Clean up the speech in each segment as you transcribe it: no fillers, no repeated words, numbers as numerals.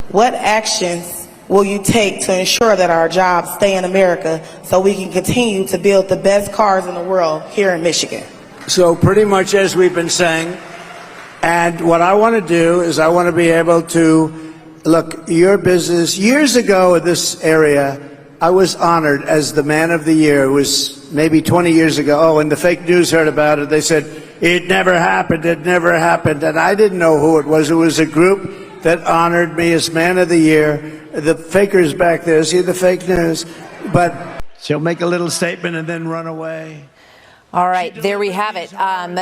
What actions will you take to ensure that our jobs stay in America so we can continue to build the best cars in the world here in Michigan? So pretty much as we've been saying, and what I want to do is I want to be able to, look, your business, years ago in this area, I was honored as the Man of the Year. It was maybe 20 years ago. Oh, and the fake news heard about it. They said, it never happened, it never happened. And I didn't know who it was. It was a group that honored me as Man of the Year. The fakers back there, see the fake news. But she'll make a little statement and then run away. All right, there we have it.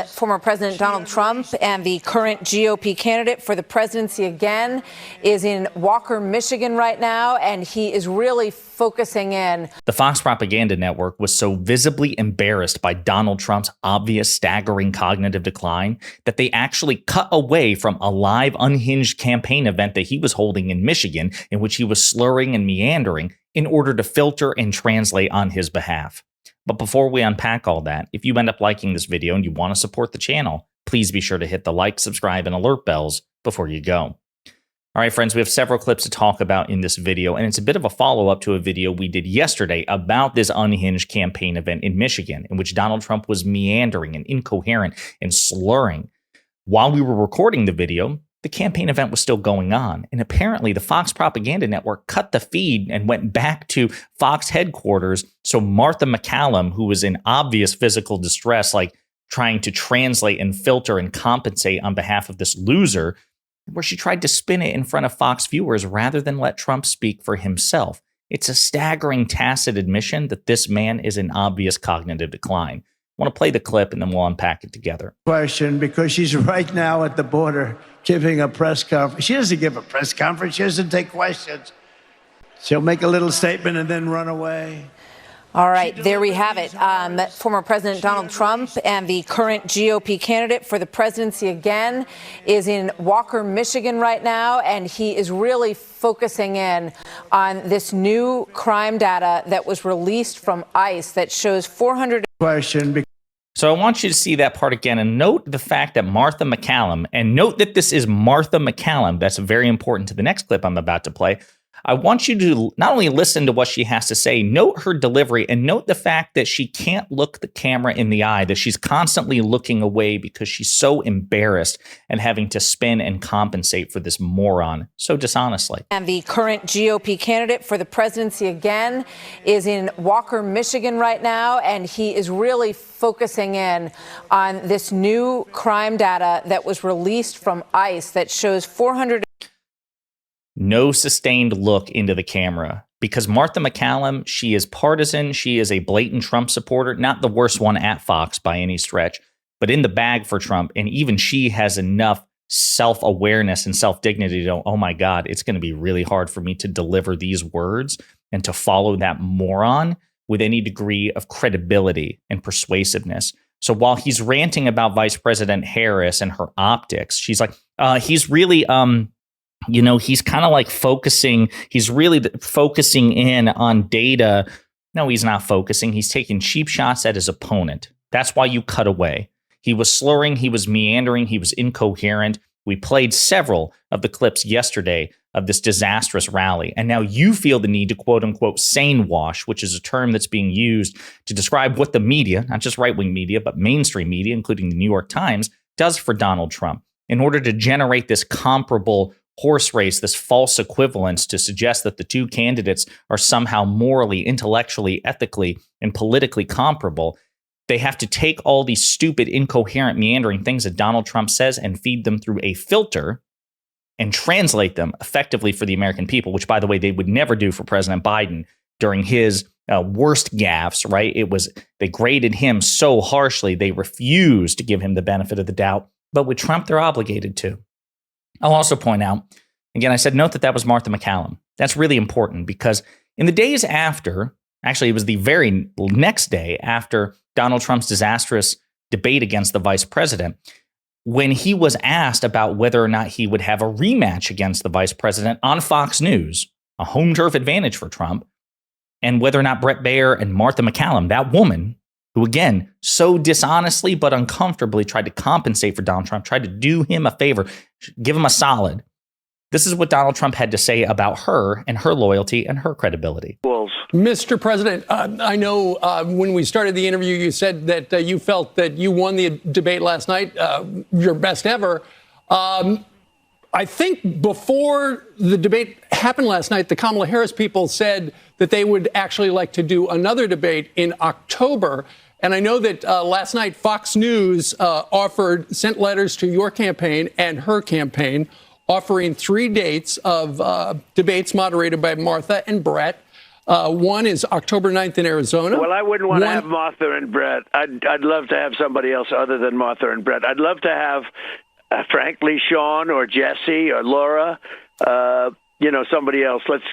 Former President Donald Trump and the current GOP candidate for the presidency again is in Walker, Michigan right now, and he is really focusing in. The Fox propaganda network was so visibly embarrassed by Donald Trump's obvious staggering cognitive decline that they actually cut away from a live unhinged campaign event that he was holding in Michigan in which he was slurring and meandering in order to filter and translate on his behalf. But before we unpack all that, if you end up liking this video and you want to support the channel, please be sure to hit the like, subscribe, and alert bells before you go. All right, friends, we have several clips to talk about in this video, and it's a bit of a follow-up to a video we did yesterday about this unhinged campaign event in Michigan, in which Donald Trump was meandering and incoherent and slurring. While we were recording the video, the campaign event was still going on, and apparently the Fox propaganda network cut the feed and went back to Fox headquarters so Martha MacCallum, who was in obvious physical distress, like trying to translate and filter and compensate on behalf of this loser, where she tried to spin it in front of Fox viewers rather than let Trump speak for himself. It's a staggering tacit admission that this man is in obvious cognitive decline. I want to play the clip and then we'll unpack it together. Question, because she's right now at the border giving a press conference. She doesn't give a press conference. She doesn't take questions. She'll make a little statement and then run away. All right, there we have it. Former President Donald Trump and the current GOP candidate for the presidency again is in Walker, Michigan right now, and he is really focusing in on this new crime data that was released from ICE that shows 400. Question. So I want you to see that part again and note the fact that Martha MacCallum, and note that this is Martha MacCallum. That's very important to the next clip I'm about to play. I want you to not only listen to what she has to say, note her delivery, and note the fact that she can't look the camera in the eye, that she's constantly looking away because she's so embarrassed and having to spin and compensate for this moron so dishonestly. And the current GOP candidate for the presidency again is in Walker, Michigan right now, and he is really focusing in on this new crime data that was released from ICE that shows 400. No sustained look into the camera because Martha MacCallum, she is partisan. She is a blatant Trump supporter, not the worst one at Fox by any stretch, but in the bag for Trump. And even she has enough self-awareness and self-dignity to know, oh my God, it's going to be really hard for me to deliver these words and to follow that moron with any degree of credibility and persuasiveness. So while he's ranting about Vice President Harris and her optics, she's like, he's really, he's kind of like he's really focusing in on data. No, he's not focusing. He's taking cheap shots at his opponent. That's why you cut away. He was slurring, he was meandering, he was incoherent. We played several of the clips yesterday of this disastrous rally. And now you feel the need to quote unquote sane-wash, which is a term that's being used to describe what the media, not just right-wing media, but mainstream media, including the New York Times, does for Donald Trump in order to generate this comparable horse race, this false equivalence to suggest that the two candidates are somehow morally, intellectually, ethically, and politically comparable. They have to take all these stupid, incoherent, meandering things that Donald Trump says and feed them through a filter and translate them effectively for the American people, which, by the way, they would never do for President Biden during his worst gaffes, right? They graded him so harshly, they refused to give him the benefit of the doubt. But with Trump, they're obligated to. I'll also point out, again, I said, note that was Martha MacCallum. That's really important because in the days after, actually, it was the very next day after Donald Trump's disastrous debate against the vice president, when he was asked about whether or not he would have a rematch against the vice president on Fox News, a home turf advantage for Trump, and whether or not Brett Baier and Martha MacCallum, that woman, who again, so dishonestly but uncomfortably tried to compensate for Donald Trump, tried to do him a favor, give him a solid. This is what Donald Trump had to say about her and her loyalty and her credibility. Mr. President, I know when we started the interview, you said that you felt that you won the debate last night, your best ever. I think before the debate happened last night, the Kamala Harris people said that they would actually like to do another debate in October. And I know that last night Fox News sent letters to your campaign and her campaign offering 3 dates of debates moderated by Martha and Brett. One is October 9th in Arizona. Well, I wouldn't want to have Martha and Brett. I'd love to have somebody else other than Martha and Brett. I'd love to have, frankly, Sean or Jesse or Laura, somebody else. Let's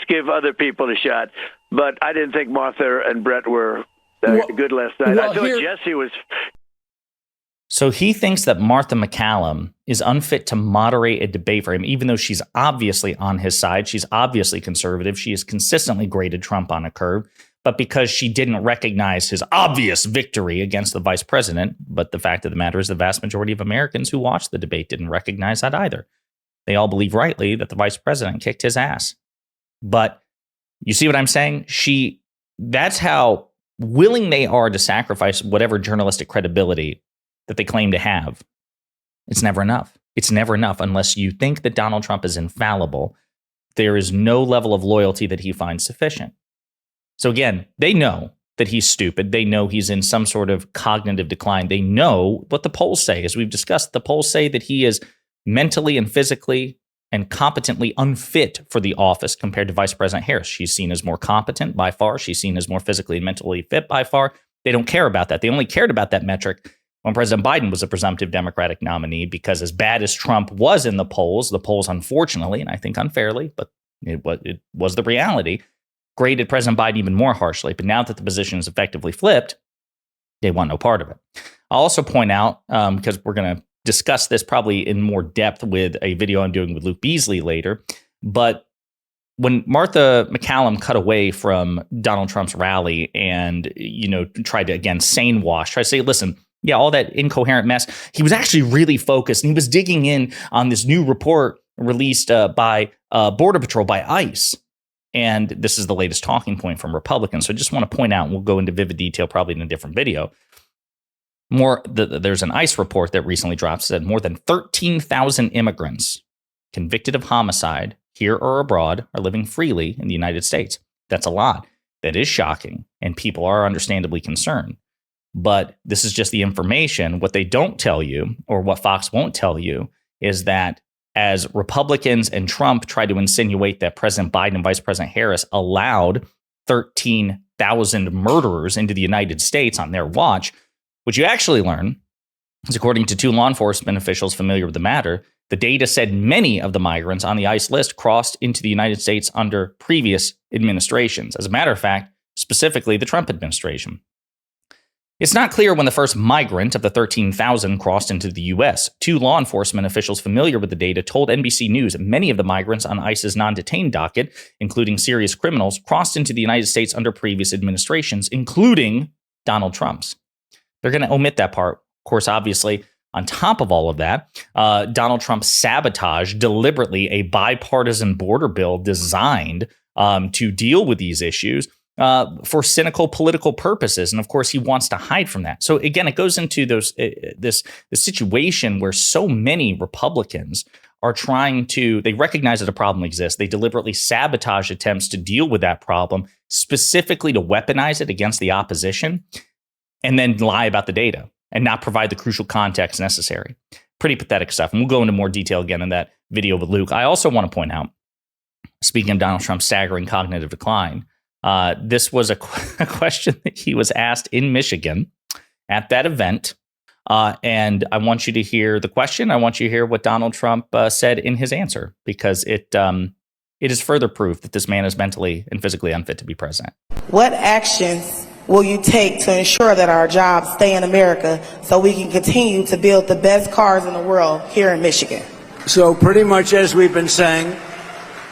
give other people a shot. But I didn't think Martha and Brett were good last night. I thought Jesse was. So he thinks that Martha MacCallum is unfit to moderate a debate for him, even though she's obviously on his side. She's obviously conservative. She has consistently graded Trump on a curve. But because she didn't recognize his obvious victory against the vice president, but the fact of the matter is the vast majority of Americans who watched the debate didn't recognize that either. They all believe rightly that the vice president kicked his ass. But you see what I'm saying? That's how willing they are to sacrifice whatever journalistic credibility that they claim to have. It's never enough. It's never enough unless you think that Donald Trump is infallible. There is no level of loyalty that he finds sufficient. So again, they know that he's stupid. They know he's in some sort of cognitive decline. They know what the polls say. As we've discussed, the polls say that he is mentally and physically and competently unfit for the office compared to Vice President Harris. She's seen as more competent by far. She's seen as more physically and mentally fit by far. They don't care about that. They only cared about that metric when President Biden was a presumptive Democratic nominee, because as bad as Trump was in the polls unfortunately, and I think unfairly, but it was the reality, graded President Biden even more harshly. But now that the position is effectively flipped, they want no part of it. I'll also point out, because we're going to discuss this probably in more depth with a video I'm doing with Luke Beasley later, but when Martha MacCallum cut away from Donald Trump's rally and, tried to, again, sane-wash, try to say, listen, yeah, all that incoherent mess, he was actually really focused, and he was digging in on this new report released by Border Patrol, by ICE. And this is the latest talking point from Republicans. So I just want to point out, and we'll go into vivid detail probably in a different video. There's an ICE report that recently dropped, said more than 13,000 immigrants convicted of homicide here or abroad are living freely in the United States. That's a lot. That is shocking, and people are understandably concerned. But this is just the information. What they don't tell you, or what Fox won't tell you, is that as Republicans and Trump try to insinuate that President Biden and Vice President Harris allowed 13,000 murderers into the United States on their watch, what you actually learn is, according to 2 law enforcement officials familiar with the matter, the data said many of the migrants on the ICE list crossed into the United States under previous administrations. As a matter of fact, specifically the Trump administration. It's not clear when the first migrant of the 13,000 crossed into the U.S. 2 law enforcement officials familiar with the data told NBC News many of the migrants on ICE's non-detained docket, including serious criminals, crossed into the United States under previous administrations, including Donald Trump's. They're going to omit that part. Of course, obviously, on top of all of that, Donald Trump sabotaged deliberately a bipartisan border bill designed to deal with these issues for cynical political purposes. And of course, he wants to hide from that. So again, it goes into this situation where so many Republicans are they recognize that a problem exists. They deliberately sabotage attempts to deal with that problem, specifically to weaponize it against the opposition, and then lie about the data and not provide the crucial context necessary. Pretty pathetic stuff. And we'll go into more detail again in that video with Luke. I also want to point out, speaking of Donald Trump's staggering cognitive decline, this was a question that he was asked in Michigan at that event. And I want you to hear the question. I want you to hear what Donald Trump said in his answer, because it is further proof that this man is mentally and physically unfit to be president. What actions will you take to ensure that our jobs stay in America so we can continue to build the best cars in the world here in Michigan? So pretty much as we've been saying,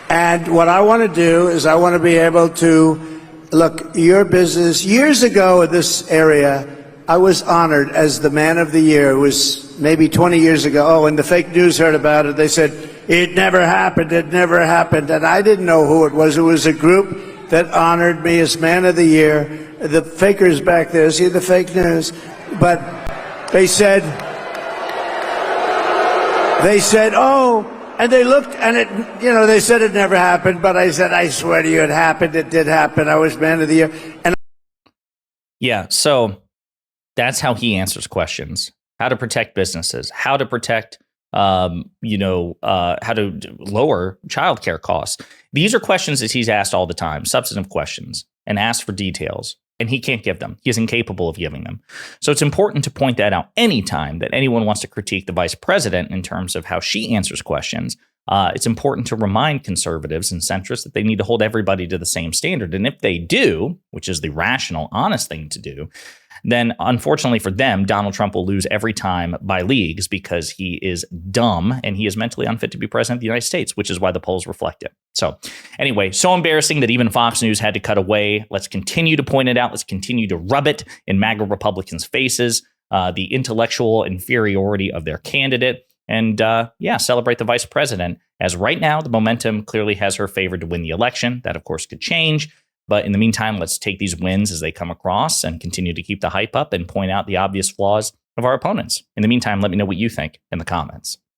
and what I want to do is I want to be able to, look, your business, years ago in this area, I was honored as the man of the year. It was maybe 20 years ago. Oh, and the fake news heard about it. They said, it never happened, it never happened. And I didn't know who it was. It was a group that honored me as Man of the Year. The fakers back there, see the fake news? But they said, oh, and they looked, and it, they said it never happened, but I said, I swear to you, it happened. It did happen. I was Man of the Year. And yeah, so that's how he answers questions. How to protect businesses, how to protect, how to lower childcare costs. These are questions that he's asked all the time, substantive questions, and asked for details. And he can't give them. He is incapable of giving them. So it's important to point that out anytime that anyone wants to critique the vice president in terms of how she answers questions. It's important to remind conservatives and centrists that they need to hold everybody to the same standard. And if they do, which is the rational, honest thing to do, then unfortunately for them, Donald Trump will lose every time by leagues because he is dumb and he is mentally unfit to be president of the United States, which is why the polls reflect it. So anyway, so embarrassing that even Fox News had to cut away. Let's continue to point it out. Let's continue to rub it in MAGA Republicans' faces, the intellectual inferiority of their candidate. And celebrate the vice president, as right now the momentum clearly has her favored to win the election. That, of course, could change. But in the meantime, let's take these wins as they come across and continue to keep the hype up and point out the obvious flaws of our opponents. In the meantime, let me know what you think in the comments.